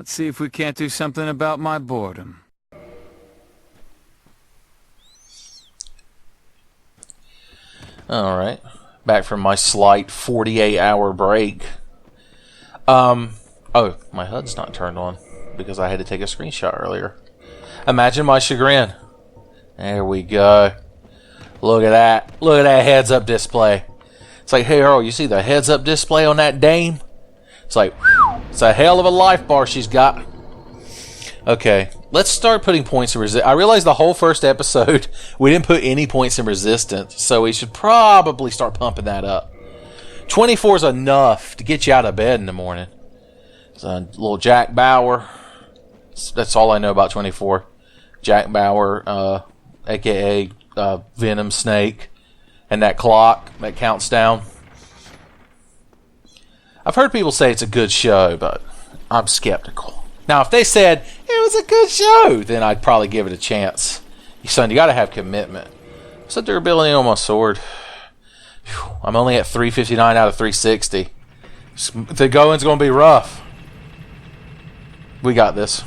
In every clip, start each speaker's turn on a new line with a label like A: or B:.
A: Let's see if we can't do something about my boredom.
B: Alright. Back from my slight 48-hour break. Oh, my HUD's not turned on because I had to take a screenshot earlier. Imagine my chagrin. There we go. Look at that. Look at that heads-up display. It's like, hey, Earl, you see the heads-up display on that dame? It's like, whew, it's a hell of a life bar she's got. Okay, let's start putting points in resistance. I realized the whole first episode, we didn't put any points in resistance, so we should probably start pumping that up. 24 is enough to get you out of bed in the morning. It's a little Jack Bauer. That's all I know about 24. Jack Bauer, a.k.a. Venom Snake, and that clock that counts down. I've heard people say it's a good show, but I'm skeptical. Now, if they said it was a good show, then I'd probably give it a chance. Son, you gotta have commitment. What's the durability on my sword? Whew, I'm only at 359 out of 360. The going's gonna be rough. We got this.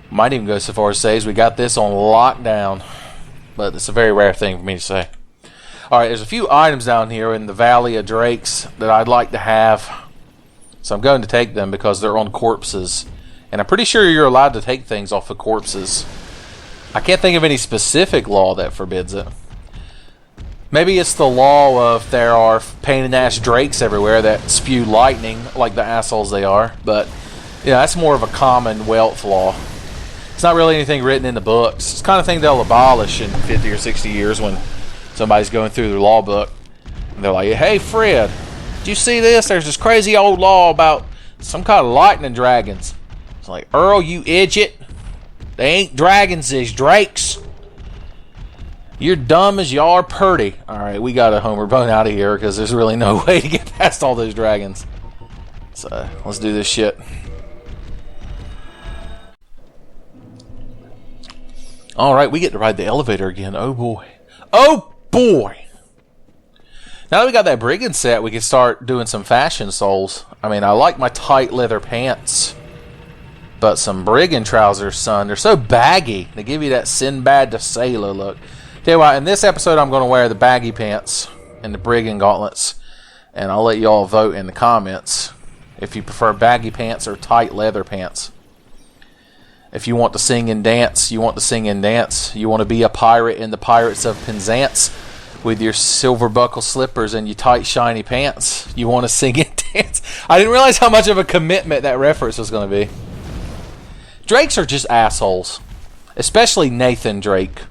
B: Might even go so far as to say we got this on lockdown. But it's a very rare thing for me to say. Alright, there's a few items down here in the Valley of Drakes that I'd like to have. So I'm going to take them because they're on corpses. And I'm pretty sure you're allowed to take things off of corpses. I can't think of any specific law that forbids it. Maybe it's the law of there are pain-in-the-ass drakes everywhere that spew lightning like the assholes they are. But, yeah, that's more of a commonwealth law. It's not really anything written in the books. It's the kind of thing they'll abolish in 50 or 60 years when somebody's going through their law book. And they're like, hey, Fred, did you see this? There's this crazy old law about some kind of lightning dragons. It's like, Earl, you idiot. They ain't dragons, they's drakes. You're dumb as you are purty. Alright, we got a Homer bone out of here because there's really no way to get past all those dragons. So, let's do this shit. Alright, we get to ride the elevator again. Oh boy. Oh boy! Now that we got that brigand set, we can start doing some fashion souls. I mean, I like my tight leather pants. But some brigand trousers, son, they're so baggy. They give you that Sinbad the Sailor look. Tell you what, in this episode I'm going to wear the baggy pants and the brigand gauntlets. And I'll let you all vote in the comments if you prefer baggy pants or tight leather pants. If you want to sing and dance, you want to sing and dance. You want to be a pirate in the Pirates of Penzance with your silver buckle slippers and your tight shiny pants. You want to sing and dance. I didn't realize how much of a commitment that reference was going to be. Drakes are just assholes. Especially Nathan Drake.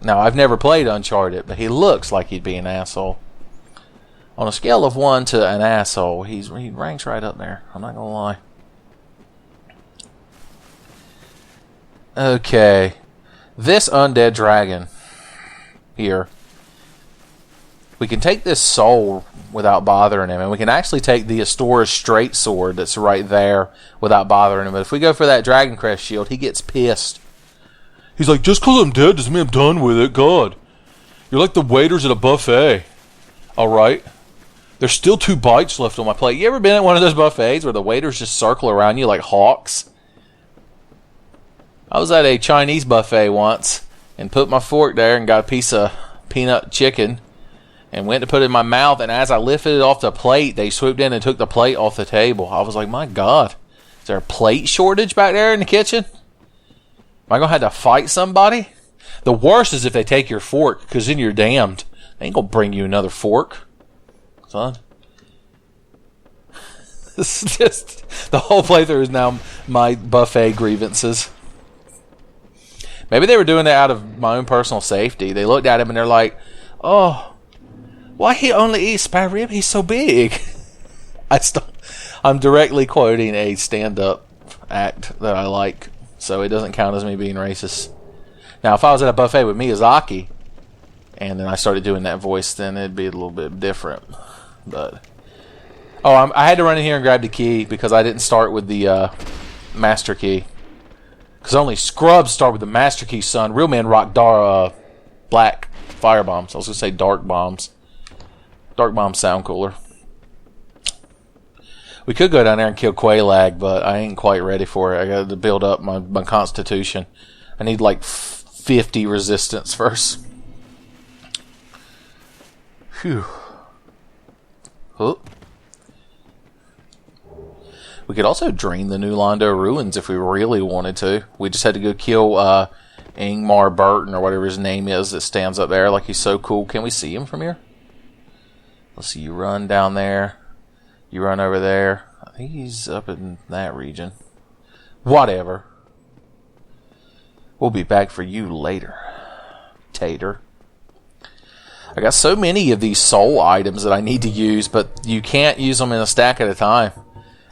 B: Now, I've never played Uncharted, but he looks like he'd be an asshole. On a scale of 1 to an asshole, he ranks right up there. I'm not going to lie. Okay, this undead dragon here, we can take this soul without bothering him, and we can actually take the Astora's straight sword that's right there without bothering him. But if we go for that Dragon Crest shield, he gets pissed. He's like, just because I'm dead doesn't mean I'm done with it. God, you're like the waiters at a buffet. Alright, there's still 2 bites left on my plate. You ever been at one of those buffets where the waiters just circle around you like hawks? I was at a Chinese buffet once and put my fork there and got a piece of peanut chicken and went to put it in my mouth, and as I lifted it off the plate, they swooped in and took the plate off the table. I was like, my God, is there a plate shortage back there in the kitchen? Am I going to have to fight somebody? The worst is if they take your fork, because then you're damned. They ain't going to bring you another fork, son. This is just, the whole playthrough is now my buffet grievances. Maybe they were doing that out of my own personal safety. They looked at him and they're like, oh, why he only eats spare rib? He's so big. I'm directly quoting a stand-up act that I like, so it doesn't count as me being racist. Now, if I was at a buffet with Miyazaki, and then I started doing that voice, then it'd be a little bit different. But I had to run in here and grab the key because I didn't start with the master key. Because only scrubs start with the master key, son. Real men rock black fire bombs. I was going to say dark bombs. Dark bombs sound cooler. We could go down there and kill Quelaag, but I ain't quite ready for it. I got to build up my constitution. I need like 50 resistance first. Phew. Oh. We could also drain the New Londo ruins if we really wanted to. We just had to go kill Ingmar Burton or whatever his name is that stands up there like he's so cool. Can we see him from here? Let's see, you run down there. You run over there. I think he's up in that region. Whatever. We'll be back for you later, Tater. I got so many of these soul items that I need to use, but you can't use them in a stack at a time.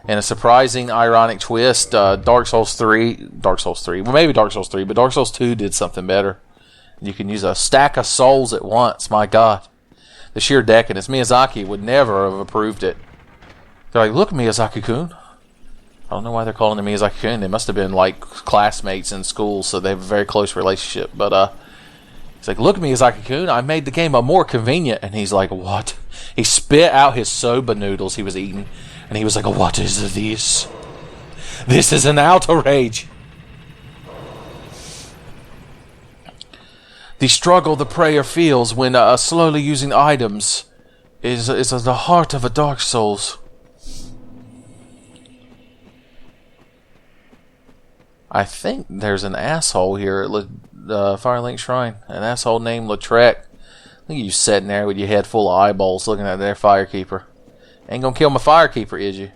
B: And a surprising, ironic twist, Dark Souls 3, well maybe Dark Souls 3, but Dark Souls 2 did something better. You can use a stack of souls at once, my god. The sheer decadence. Miyazaki would never have approved it. They're like, look, Miyazaki-kun. I don't know why they're calling him Miyazaki-kun. They must have been like classmates in school, so they have a very close relationship. But he's like, look, Miyazaki-kun, I made the game more convenient. And he's like, what? He spit out his soba noodles he was eating. And he was like, what is this? This is an outrage. The struggle the player feels when slowly using items is at the heart of a Dark Souls. I think there's an asshole here at Firelink Shrine. An asshole named Lautrec. I think you sitting there with your head full of eyeballs looking at their Firekeeper. Ain't gonna kill my Firekeeper, is you?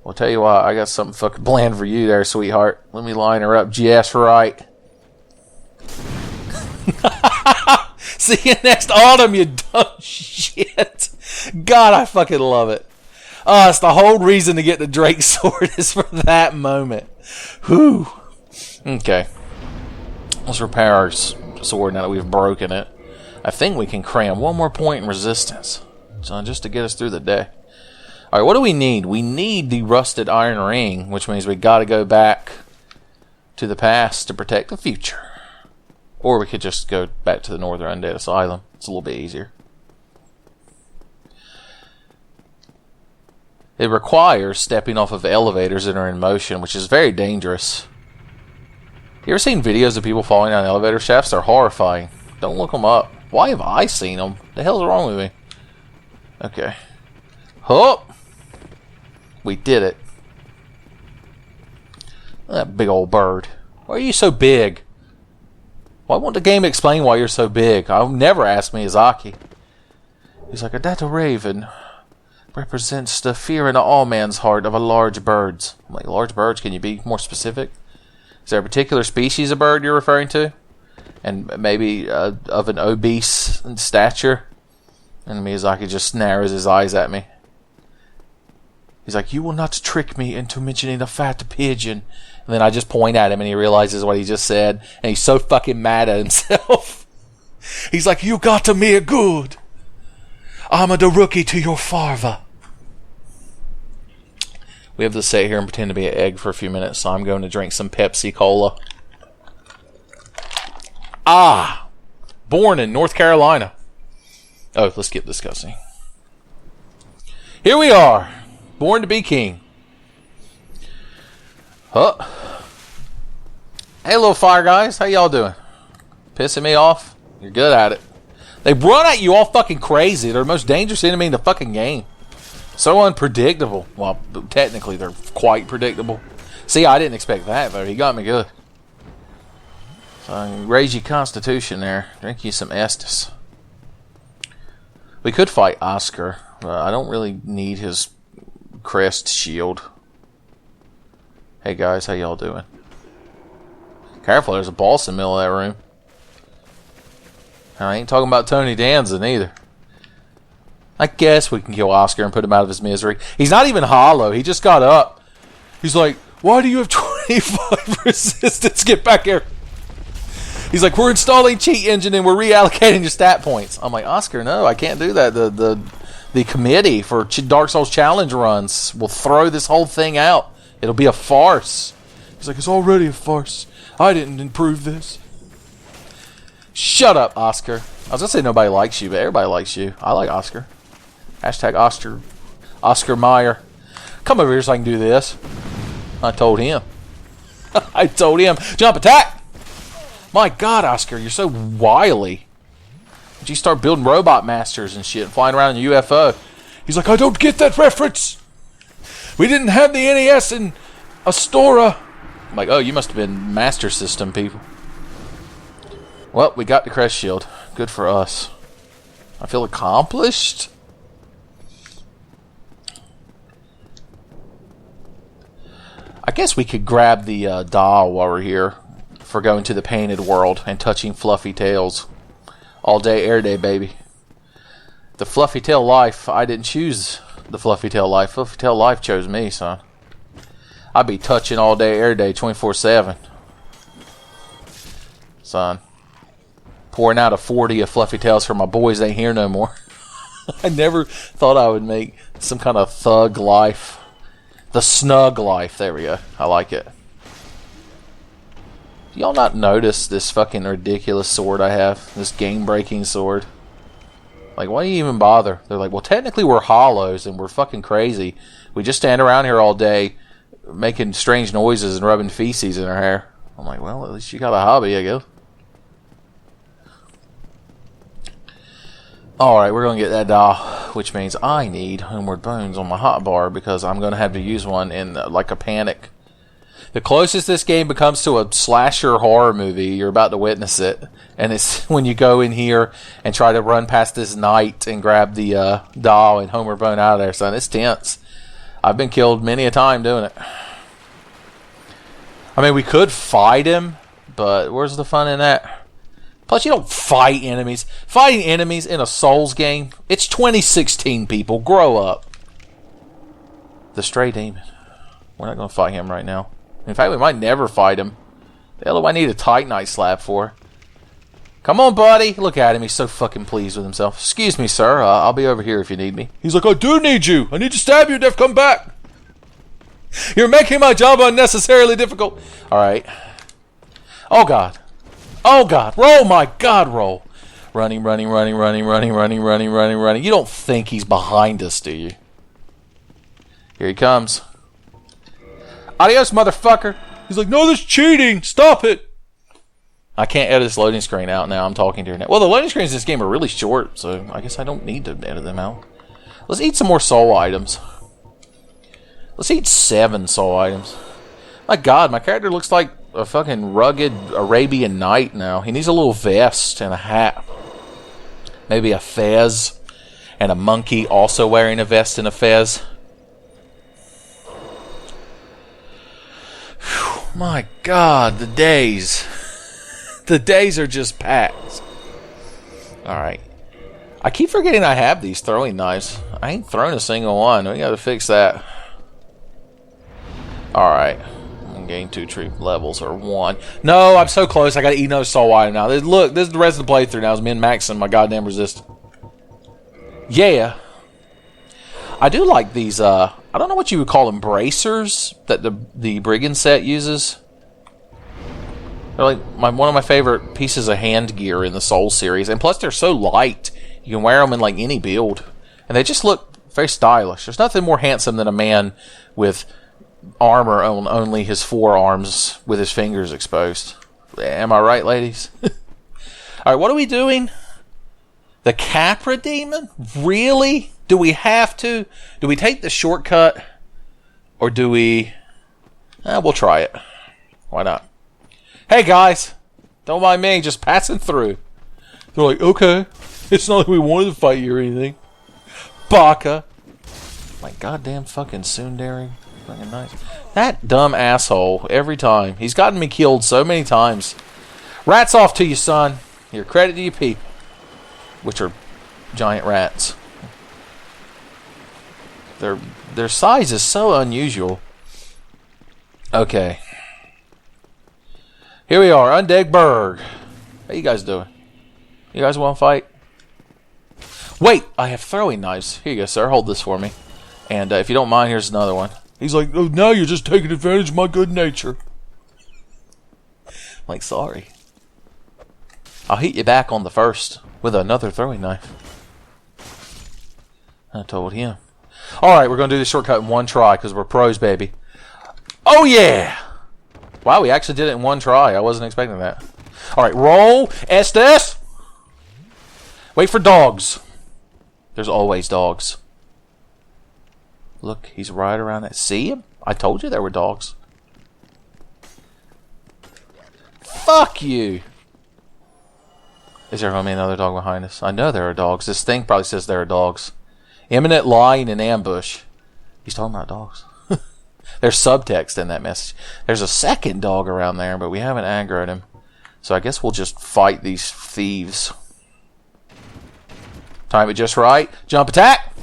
B: Well, tell you what, I got something fucking planned for you there, sweetheart. Let me line her up just right. See you next autumn, you dumb shit. God, I fucking love it. It's the whole reason to get the Drake sword is for that moment. Whew. Okay. Let's repair our sword now that we've broken it. I think we can cram one more point in resistance. So just to get us through the day. Alright, what do we need? We need the rusted iron ring, which means we gotta go back to the past to protect the future. Or we could just go back to the Northern Undead Asylum. It's a little bit easier. It requires stepping off of elevators that are in motion, which is very dangerous. You ever seen videos of people falling down elevator shafts? They're horrifying. Don't look them up. Why have I seen them? The hell's wrong with me? Okay. Hup! We did it. That big old bird. Why are you so big? Why won't the game explain why you're so big? I'll never ask Miyazaki. He's like, that raven represents the fear in all man's heart of a large birds. I'm like, large birds? Can you be more specific? Is there a particular species of bird you're referring to? And maybe of an obese stature? And Miyazaki just narrows his eyes at me. He's like, you will not trick me into mentioning a fat pigeon. And then I just point at him and he realizes what he just said. And he's so fucking mad at himself. He's like, you got to me a good. I'm a rookie to your father. We have to sit here and pretend to be an egg for a few minutes. So I'm going to drink some Pepsi Cola. Born in North Carolina. Oh, let's get discussing. Here we are. Born to be king. Huh. Hey, little fire guys. How y'all doing? Pissing me off? You're good at it. They run at you all fucking crazy. They're the most dangerous enemy in the fucking game. So unpredictable. Well, technically, they're quite predictable. See, I didn't expect that, though. He got me good. So I can raise your constitution there. Drink you some Estus. We could fight Oscar. I don't really need his crest shield. Hey guys, how y'all doing? Careful, there's a boss in the middle of that room. I ain't talking about Tony Danza neither. I guess we can kill Oscar and put him out of his misery. He's not even hollow. He just got up. He's like, why do you have 25 resistance? Get back here. He's like, we're installing cheat engine and we're reallocating your stat points. I'm like, Oscar, no, I can't do that. The committee for Dark Souls challenge runs will throw this whole thing out. It'll be a farce. He's like, it's already a farce. I didn't improve this. Shut up, Oscar. I was gonna say nobody likes you, but everybody likes you. I like Oscar. Hashtag Oscar Meyer. Come over here so I can do this. I told him. I told him. Jump attack! My God, Oscar, you're so wily. Did you start building robot masters and shit, flying around in a UFO? He's like, I don't get that reference. We didn't have the NES in Astora. I'm like, oh, you must have been Master System people. Well, we got the crest shield. Good for us. I feel accomplished. I guess we could grab the doll while we're here for going to the painted world and touching fluffy tails. All day, air day, baby. The fluffy tail life, I didn't choose the fluffy tail life. Fluffy tail life chose me, son. I'd be touching all day, air day, 24/7. Son. Pouring out a 40 of fluffy tails for my boys ain't here no more. I never thought I would make some kind of thug life. The snug life. There we go. I like it. Do y'all not notice this fucking ridiculous sword I have? This game-breaking sword? Like, why do you even bother? They're like, well, technically we're hollows and we're fucking crazy. We just stand around here all day making strange noises and rubbing feces in our hair. I'm like, well, at least you got a hobby, I guess. Alright, we're going to get that doll, which means I need Homeward Bones on my hotbar because I'm going to have to use one in like a panic. The closest this game becomes to a slasher horror movie, you're about to witness it. And it's when you go in here and try to run past this knight and grab the doll and Homeward Bone out of there, son. It's tense. I've been killed many a time doing it. I mean, we could fight him, but where's the fun in that? Plus, you don't fight enemies. Fighting enemies in a Souls game, it's 2016, people. Grow up. The Stray Demon. We're not going to fight him right now. In fact, we might never fight him. The hell do I need a Titanite slab for? Come on, buddy. Look at him. He's so fucking pleased with himself. Excuse me, sir. I'll be over here if you need me. He's like, I do need you. I need to stab you, Def. Come back. You're making my job unnecessarily difficult. All right. Oh, God. Oh, God. Roll, my God, roll. Running, running, running, running, running, running, running, running, running. You don't think he's behind us, do you? Here he comes. Adios, motherfucker. He's like, no, that's cheating. Stop it. I can't edit this loading screen out now. I'm talking to her now. Well, the loading screens in this game are really short, so I guess I don't need to edit them out. Let's eat some more soul items. Let's eat 7 soul items. My God, my character looks like a fucking rugged Arabian knight now. He needs a little vest and a hat. Maybe a fez. And a monkey also wearing a vest and a fez. Whew, my God, the days. The days are just packed. Alright. I keep forgetting I have these throwing knives. I ain't thrown a single one. We gotta fix that. Alright. Gain 2 troop levels or 1. No, I'm so close. I gotta eat another soul item now. Look, this is the rest of the playthrough now. It's me and Max and my goddamn resist. Yeah. I do like these, I don't know what you would call them, bracers that the brigand set uses. They're like one of my favorite pieces of hand gear in the Soul series. And plus they're so light. You can wear them in like any build. And they just look very stylish. There's nothing more handsome than a man with armor on only his forearms with his fingers exposed. Am I right, ladies? Alright, what are we doing? The Capra demon? Really? Do we have to? Do we take the shortcut? Or do we... we'll try it. Why not? Hey guys! Don't mind me, just passing through. They're like, okay. It's not like we wanted to fight you or anything. Baka! My goddamn fucking tsundere. Fucking nice. That dumb asshole, every time. He's gotten me killed so many times. Rats off to you, son. Your credit to you people. Which are giant rats. Their size is so unusual. Okay. Here we are, Undead Burg. How you guys doing? You guys want to fight? Wait, I have throwing knives. Here you go, sir. Hold this for me. And if you don't mind, here's another one. He's like, oh, now you're just taking advantage of my good nature. I'm like, sorry. I'll hit you back on the first with another throwing knife. I told him. Alright, we're going to do this shortcut in one try because we're pros, baby. Oh, yeah! Wow, we actually did it in one try. I wasn't expecting that. Alright, roll. Estes. Wait for dogs. There's always dogs. Look, he's right around that. See him? I told you there were dogs. Fuck you! Is there going to be another dog behind us? I know there are dogs. This thing probably says there are dogs. Imminent lying in ambush. He's talking about dogs. There's subtext in that message. There's a second dog around there, but we haven't aggroed him. So I guess we'll just fight these thieves. Time it just right. Jump attack!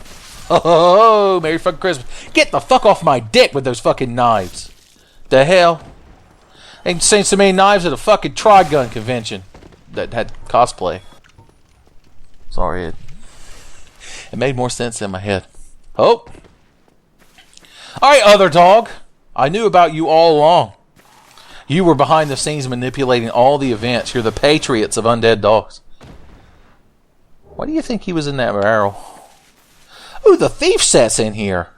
B: Oh, Merry fucking Christmas. Get the fuck off my dick with those fucking knives. The hell? Ain't seen so many knives at a fucking Trigun convention that had cosplay. Sorry, it made more sense in my head. Oh! Alright, other dog. I knew about you all along. You were behind the scenes manipulating all the events. You're the patriots of undead dogs. Why do you think he was in that barrel? Ooh, the thief set's in here.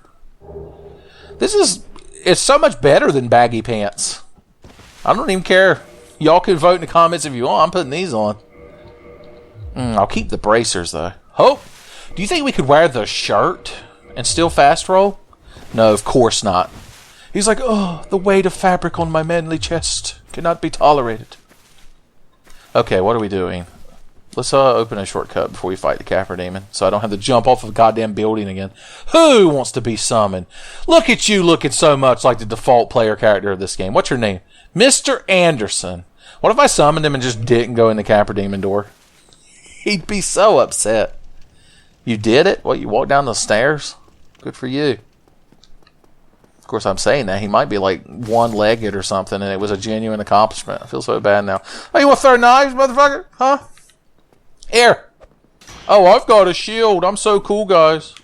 B: It's so much better than baggy pants. I don't even care. Y'all can vote in the comments if you want. I'm putting these on. I'll keep the bracers, though. Oh! Do you think we could wear the shirt and still fast roll? No, of course not. He's like, oh, the weight of fabric on my manly chest cannot be tolerated. Okay, what are we doing? Let's open a shortcut before we fight the Capra demon, so I don't have to jump off of a goddamn building again. Who wants to be summoned? Look at you looking so much like the default player character of this game. What's your name? Mr. Anderson. What if I summoned him and just didn't go in the Capra demon door? He'd be so upset. You did it? What, you walked down the stairs? Good for you. Of course, I'm saying that. He might be like one-legged or something, and it was a genuine accomplishment. I feel so bad now. Oh, you want to throw knives, motherfucker? Huh? Here. Oh, I've got a shield. I'm so cool, guys.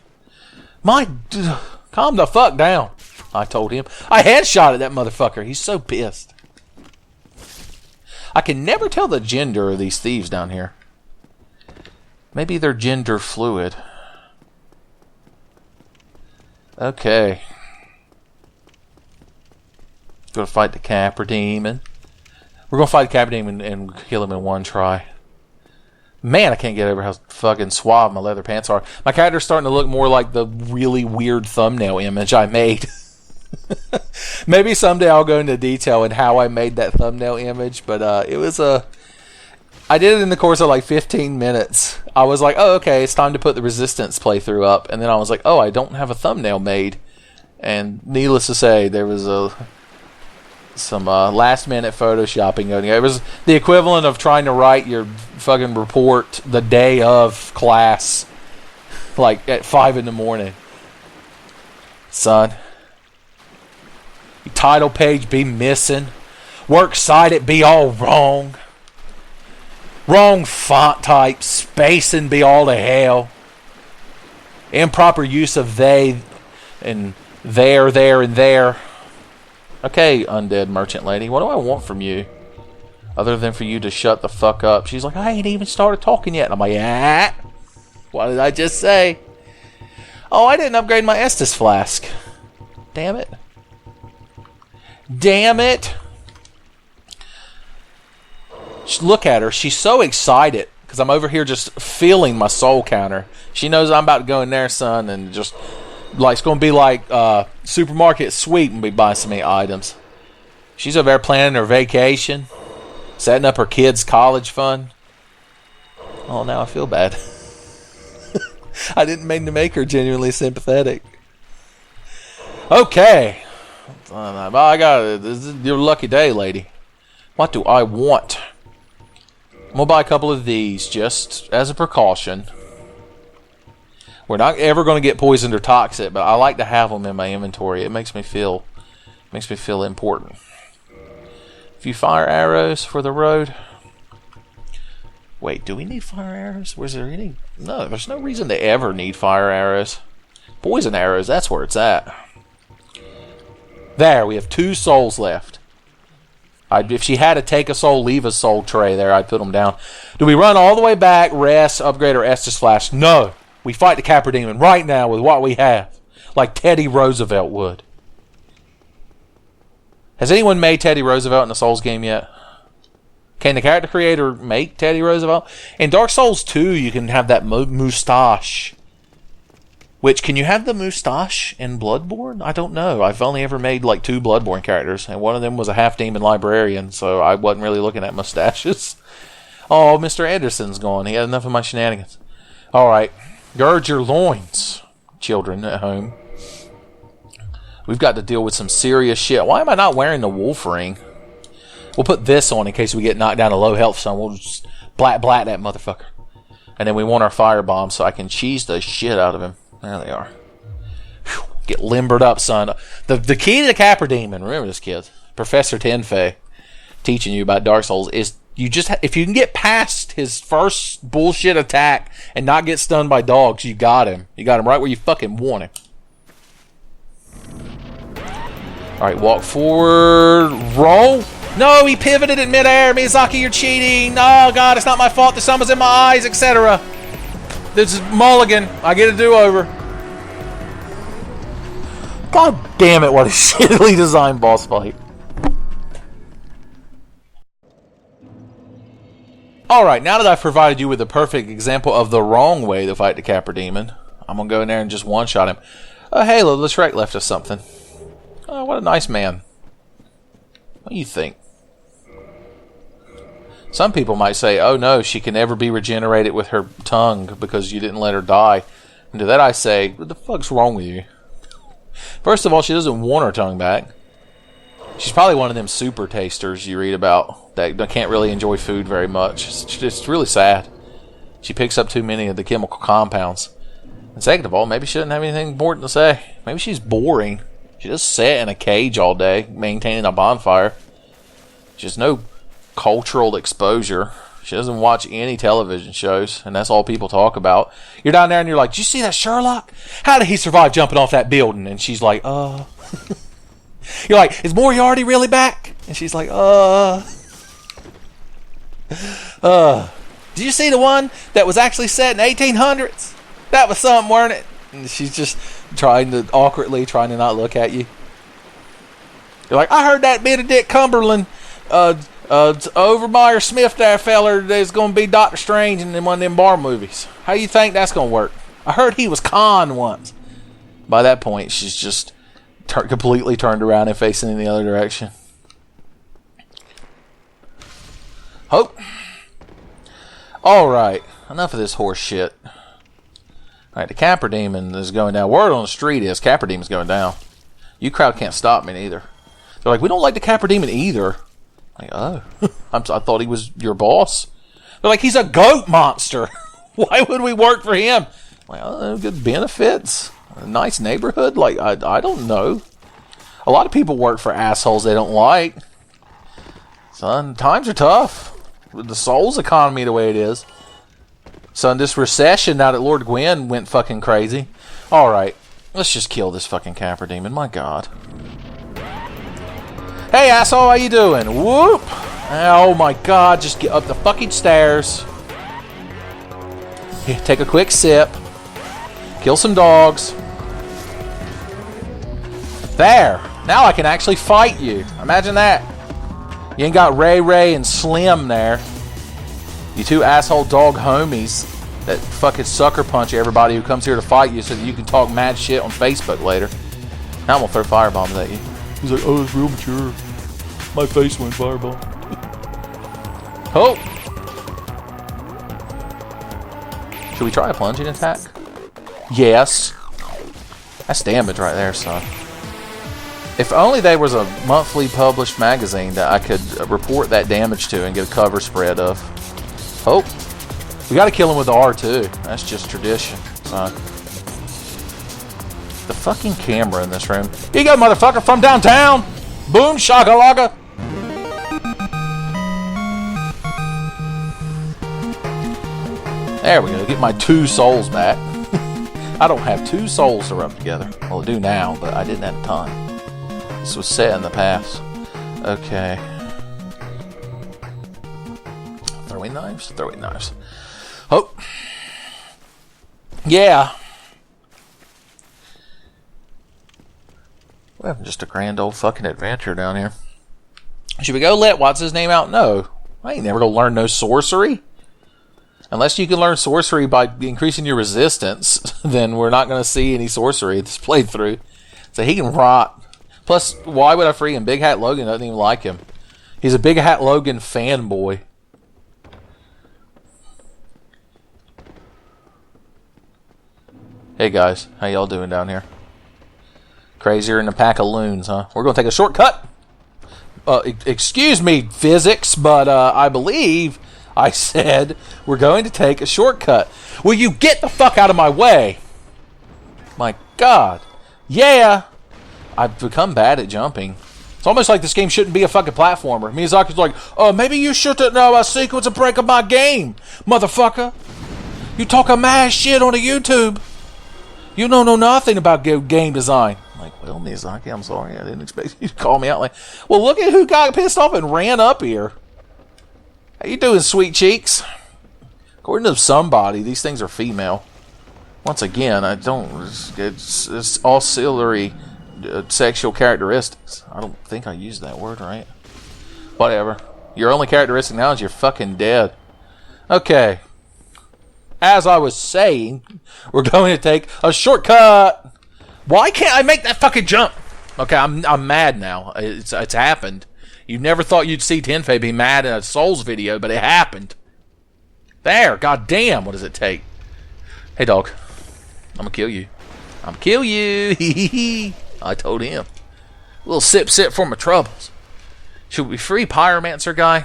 B: Calm the fuck down, I told him. I headshotted that motherfucker. He's so pissed. I can never tell the gender of these thieves down here. Maybe they're gender fluid. Okay. Gonna fight the Capra demon. We're gonna fight the Capra demon and kill him in one try. Man, I can't get over how fucking suave my leather pants are. My character's starting to look more like the really weird thumbnail image I made. Maybe someday I'll go into detail in how I made that thumbnail image, but it was I did it in the course of like 15 minutes. I was like, oh, okay, it's time to put the Resistance playthrough up. And then I was like, oh, I don't have a thumbnail made. And needless to say, there was some last-minute photoshopping going on. It was the equivalent of trying to write your fucking report the day of class, like at 5 in the morning. Son, your title page be missing. Works cited be all wrong. Wrong font type. Spacing be all to hell. Improper use of they and there, and there. Okay, undead merchant lady, what do I want from you? Other than for you to shut the fuck up. She's like, I ain't even started talking yet. And I'm like, ah. What did I just say? Oh, I didn't upgrade my Estus flask. Damn it. Damn it. Just look at her. She's so excited. Because I'm over here just feeling my soul counter. She knows I'm about to go in there, son, and just... like it's gonna be like supermarket sweep and be buying so many items. She's over there planning her vacation, setting up her kids' college fund. Oh, now I feel bad. I didn't mean to make her genuinely sympathetic. Okay, I got it. This is your lucky day, lady. What do I want? I'm gonna buy a couple of these just as a precaution. We're not ever going to get poisoned or toxic, but I like to have them in my inventory. It makes me feel important. A few fire arrows for the road. Wait, do we need fire arrows? Was there any? No, there's no reason to ever need fire arrows. Poison arrows, that's where it's at. There, we have 2 souls left. If she had to take a soul, leave a soul tray there, I'd put them down. Do we run all the way back, rest, upgrade our Estus Flash? No. We fight the Capra demon right now with what we have. like Teddy Roosevelt would. Has anyone made Teddy Roosevelt in the Souls game yet? Can the character creator make Teddy Roosevelt? In Dark Souls 2, you can have that moustache. Which, can you have the moustache in Bloodborne? I don't know. I've only ever made like 2 Bloodborne characters, and one of them was a half-demon librarian, so I wasn't really looking at mustaches. Oh, Mr. Anderson's gone. He had enough of my shenanigans. Alright. Gird your loins, children at home. We've got to deal with some serious shit. Why am I not wearing the wolf ring? We'll put this on in case we get knocked down to low health, so we'll just blat that motherfucker. And then we want our fire bomb so I can cheese the shit out of him. There they are. Whew. Get limbered up, son. The key to the Capra Demon, remember this, kid. Professor Tenfei teaching you about Dark Souls is you just if you can get past his first bullshit attack and not get stunned by dogs, you got him. You got him right where you fucking want him. Alright, walk forward. Roll. No, he pivoted in midair. Miyazaki, you're cheating. Oh, God, it's not my fault. The sun was in my eyes, etc. This is Mulligan. I get a do-over. God damn it, what a shittily designed boss fight. Alright, now that I've provided you with a perfect example of the wrong way to fight the Capra Demon, I'm going to go in there and just one-shot him. Halo, the Shrek left us something. Oh, what a nice man. What do you think? Some people might say, oh no, she can never be regenerated with her tongue because you didn't let her die. And to that I say, what the fuck's wrong with you? First of all, she doesn't want her tongue back. She's probably one of them super tasters you read about that can't really enjoy food very much. It's really sad. She picks up too many of the chemical compounds. And second of all, maybe she doesn't have anything important to say. Maybe she's boring. She just sat in a cage all day, maintaining a bonfire. She has no cultural exposure. She doesn't watch any television shows, and that's all people talk about. You're down there and you're like, did you see that Sherlock? How did he survive jumping off that building? And she's like, You're like, is Moriarty really back? And she's like, Did you see the one that was actually set in 1800s? That was something, weren't it? And she's just awkwardly trying to not look at you. You're like, I heard that Benedict Cumberland, Overmeyer Smith there feller is going to be Doctor Strange in one of them bar movies. How you think that's going to work? I heard he was Khan once. By that point, she's just completely turned around and facing in the other direction. Hope. Alright, enough of this horse shit. Alright, the Capra Demon is going down. Word on the street is Capra Demon's going down. You crowd can't stop me neither. They're like, we don't like the Capra Demon either. Like, oh. I thought he was your boss. They're like, he's a goat monster. Why would we work for him? Like, oh, good benefits. A nice neighborhood. Like, I don't know. A lot of people work for assholes they don't like. Son, times are tough. With the Souls economy the way it is. Son, this recession now that Lord Gwyn went fucking crazy. Alright, let's just kill this fucking Capra Demon. My God. Hey, asshole, how you doing? Whoop! Oh my God, just get up the fucking stairs. Here, take a quick sip. Kill some dogs. There! Now I can actually fight you. Imagine that. You ain't got Ray and Slim there. You two asshole dog homies that fucking sucker punch everybody who comes here to fight you so that you can talk mad shit on Facebook later. Now I'm gonna throw firebombs at you. He's like, oh, it's real mature. My face went fireball. Oh! Should we try a plunging attack? Yes. That's damage right there, son. If only there was a monthly published magazine that I could report that damage to and get a cover spread of. Oh. We gotta kill him with the R2. That's just tradition, son. The fucking camera in this room. Here you go, motherfucker, from downtown! Boom, shakalaka! There we go, get my 2 souls back. I don't have 2 souls to rub together. Well, I do now, but I didn't at the time. This was set in the past. Okay. Throwing knives? Throwing knives. Oh. Yeah. We're having just a grand old fucking adventure down here. Should we go let what's his name out? No. I ain't never gonna learn no sorcery. Unless you can learn sorcery by increasing your resistance, then we're not gonna see any sorcery this playthrough. So he can rot. Plus, why would I free him? Big Hat Logan doesn't even like him. He's a Big Hat Logan fanboy. Hey guys, how y'all doing down here? Crazier than a pack of loons, huh? We're gonna take a shortcut. Excuse me, physics, but I believe I said we're going to take a shortcut. Will you get the fuck out of my way? My God. Yeah. I've become bad at jumping. It's almost like this game shouldn't be a fucking platformer. Miyazaki's like, oh, maybe you shouldn't know a sequence of break of my game, motherfucker. You talk a mad shit on the YouTube. You don't know nothing about game design. I'm like, well, Miyazaki, I'm sorry. I didn't expect you to call me out. Like, well, look at who got pissed off and ran up here. How you doing, sweet cheeks? According to somebody, these things are female. Once again, I don't... It's auxiliary sexual characteristics. I don't think I used that word right. Whatever. Your only characteristic now is you're fucking dead. Okay. As I was saying, we're going to take a shortcut. Why can't I make that fucking jump? Okay, I'm mad now. It's happened. You never thought you'd see Tenfei be mad in a Souls video, but it happened. There, goddamn, what does it take? Hey, dog. I'm gonna kill you. I'm gonna kill you. Hee. I told him. A little sip for my troubles. Should we free Pyromancer guy?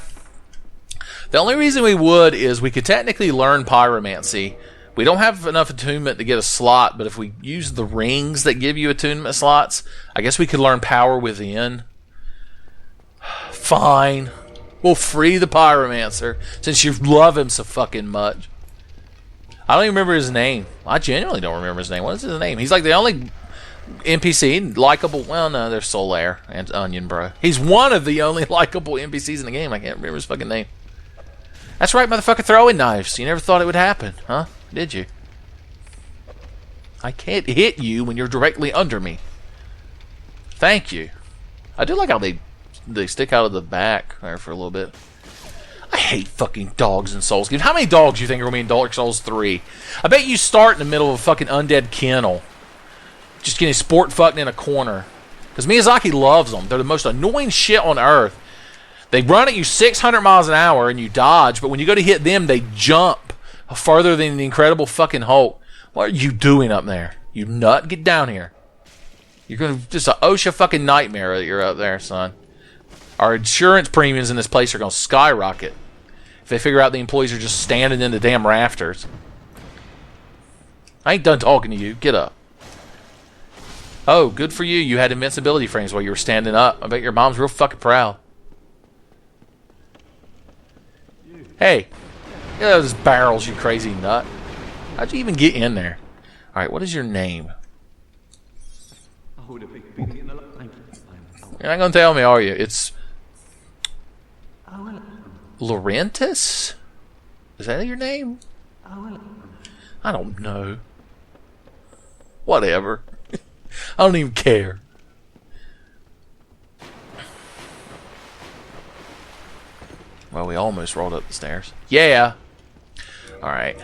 B: The only reason we would is we could technically learn Pyromancy. We don't have enough attunement to get a slot, but if we use the rings that give you attunement slots, I guess we could learn Power Within. Fine. We'll free the Pyromancer, since you love him so fucking much. I don't even remember his name. I genuinely don't remember his name. What is his name? He's like the only NPC, likable. Well, no, there's Solaire and Onion Bro. He's one of the only likable NPCs in the game. I can't remember his fucking name. That's right, motherfucker, throwing knives. You never thought it would happen, huh? Did you? I can't hit you when you're directly under me. Thank you. I do like how they stick out of the back there for a little bit. I hate fucking dogs in Souls games. How many dogs do you think are going to be in Dark Souls 3? I bet you start in the middle of a fucking undead kennel. Just getting sport fucked in a corner. Because Miyazaki loves them. They're the most annoying shit on earth. They run at you 600 miles an hour and you dodge, but when you go to hit them, they jump farther than the Incredible fucking Hulk. What are you doing up there? You nut? Get down here. You're going to... Just an OSHA fucking nightmare that you're up there, son. Our insurance premiums in this place are going to skyrocket if they figure out the employees are just standing in the damn rafters. I ain't done talking to you. Get up. Oh, good for you. You had invincibility frames while you were standing up. I bet your mom's real fucking proud. Hey. Get out of those barrels, you crazy nut. How'd you even get in there? Alright, what is your name? You're not going to tell me, are you? It's... Laurentis? Is that your name? I don't know. Whatever. I don't even care. Well, we almost rolled up the stairs. Yeah. Alright.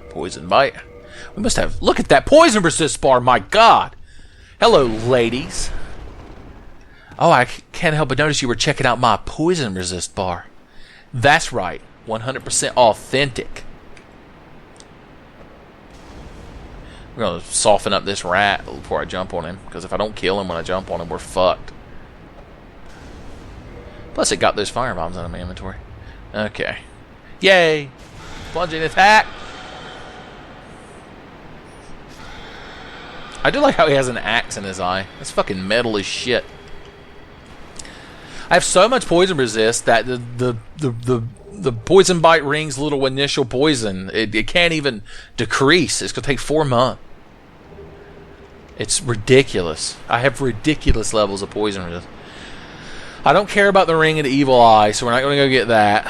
B: Poison bite. We must have... Look at that poison resist bar, my god! Hello, ladies. Oh, I can't help but notice you were checking out my poison resist bar. That's right. 100% authentic. We're going to soften up this rat before I jump on him. Because if I don't kill him when I jump on him, we're fucked. Plus, it got those firebombs out of my inventory. Okay. Yay! Plunging attack! I do like how he has an axe in his eye. That's fucking metal as shit. I have so much poison resist that the poison bite ring's little initial poison, it can't even decrease. It's going to take 4 months. It's ridiculous. I have ridiculous levels of poison resist. I don't care about the ring of the evil eye, so we're not going to go get that.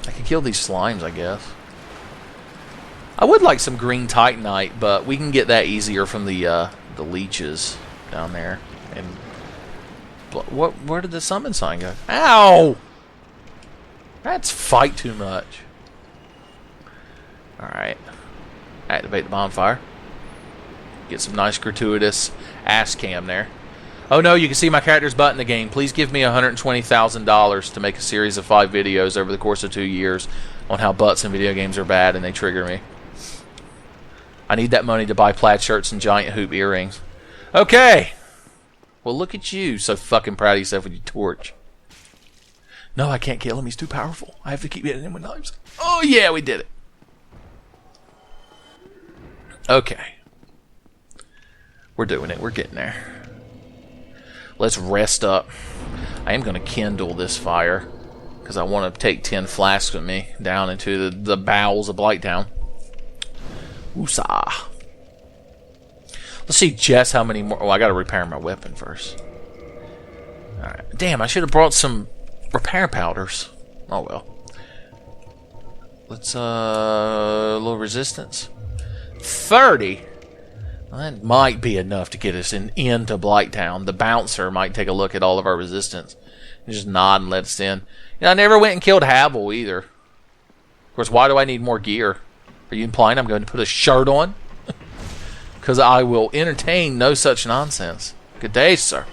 B: I can kill these slimes, I guess. I would like some green titanite, but we can get that easier from the the leeches down there. And where did the summon sign go? Ow! That's fight too much. Alright. Activate the bonfire. Get some nice gratuitous ass cam there. Oh no, you can see my character's butt in the game. Please give me $120,000 to make a series of 5 videos over the course of 2 years on how butts in video games are bad and they trigger me. I need that money to buy plaid shirts and giant hoop earrings. Okay. Well, look at you, so fucking proud of yourself with your torch. No, I can't kill him. He's too powerful. I have to keep hitting him with knives. Oh yeah, we did it. Okay. We're doing it. We're getting there. Let's rest up. I am going to kindle this fire because I want to take 10 flasks with me down into the bowels of Blighttown. Woosah. Let's see just how many more. Oh, I got to repair my weapon first. Alright. Damn, I should have brought some repair powders. Oh well. Let's, a little resistance. 30? Well, that might be enough to get us into Blighttown. The bouncer might take a look at all of our resistance and just nod and let us in. You know, I never went and killed Havel either. Of course, why do I need more gear? Are you implying I'm going to put a shirt on? Because I will entertain no such nonsense. Good day, sir.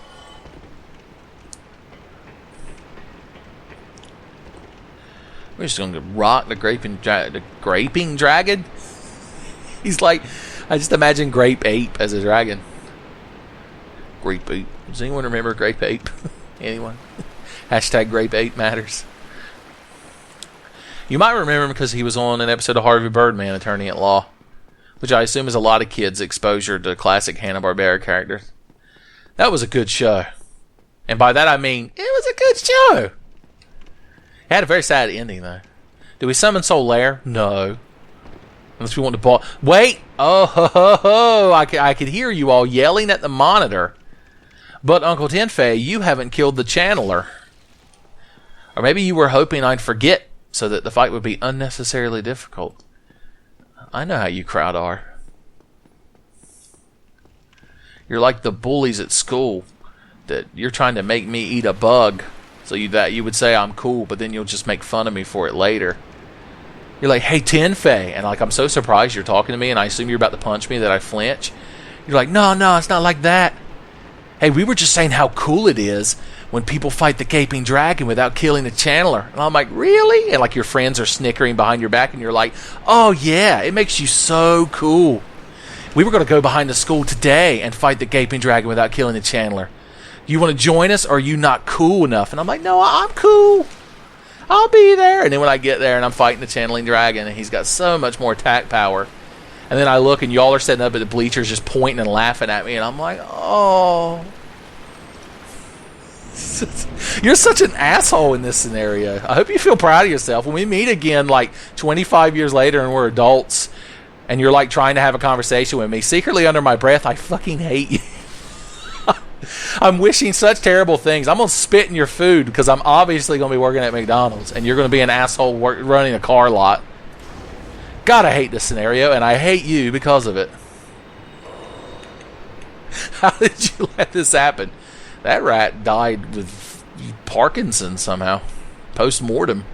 B: We're just going to rock the graping dragon. He's like, I just imagine Grape Ape as a dragon. Grape Ape. Does anyone remember Grape Ape? Anyone? Hashtag Grape Ape matters. You might remember him because he was on an episode of Harvey Birdman, Attorney at Law, which I assume is a lot of kids' exposure to classic Hanna-Barbera characters. That was a good show. And by that I mean, it was a good show. It had a very sad ending, though. Did we summon Solaire? No. Unless we want to ball. Wait! Oh, ho, ho, ho. I could hear you all yelling at the monitor. But, Uncle Tenfei, you haven't killed the channeler. Or maybe you were hoping I'd forget so that the fight would be unnecessarily difficult. I know how you crowd are. You're like the bullies at school that you're trying to make me eat a bug so that you would say I'm cool, but then you'll just make fun of me for it later. You're like, hey, Tenfei, and like I'm so surprised you're talking to me, and I assume you're about to punch me that I flinch. You're like, no, it's not like that. Hey, we were just saying how cool it is when people fight the gaping dragon without killing the channeler. And I'm like, really? And like your friends are snickering behind your back, and you're like, oh yeah, it makes you so cool. We were going to go behind the school today and fight the gaping dragon without killing the channeler. You want to join us, or are you not cool enough? And I'm like, no, I'm cool. I'll be there. And then when I get there and I'm fighting the channeling dragon, and he's got so much more attack power. And then I look and y'all are setting up at the bleachers just pointing and laughing at me. And I'm like, oh. You're such an asshole in this scenario. I hope you feel proud of yourself. When we meet again like 25 years later and we're adults and you're like trying to have a conversation with me, secretly under my breath, I fucking hate you. I'm wishing such terrible things. I'm going to spit in your food because I'm obviously going to be working at McDonald's and you're going to be an asshole running a car lot. God, I hate this scenario, and I hate you because of it. How did you let this happen? That rat died with Parkinson's somehow. Post-mortem.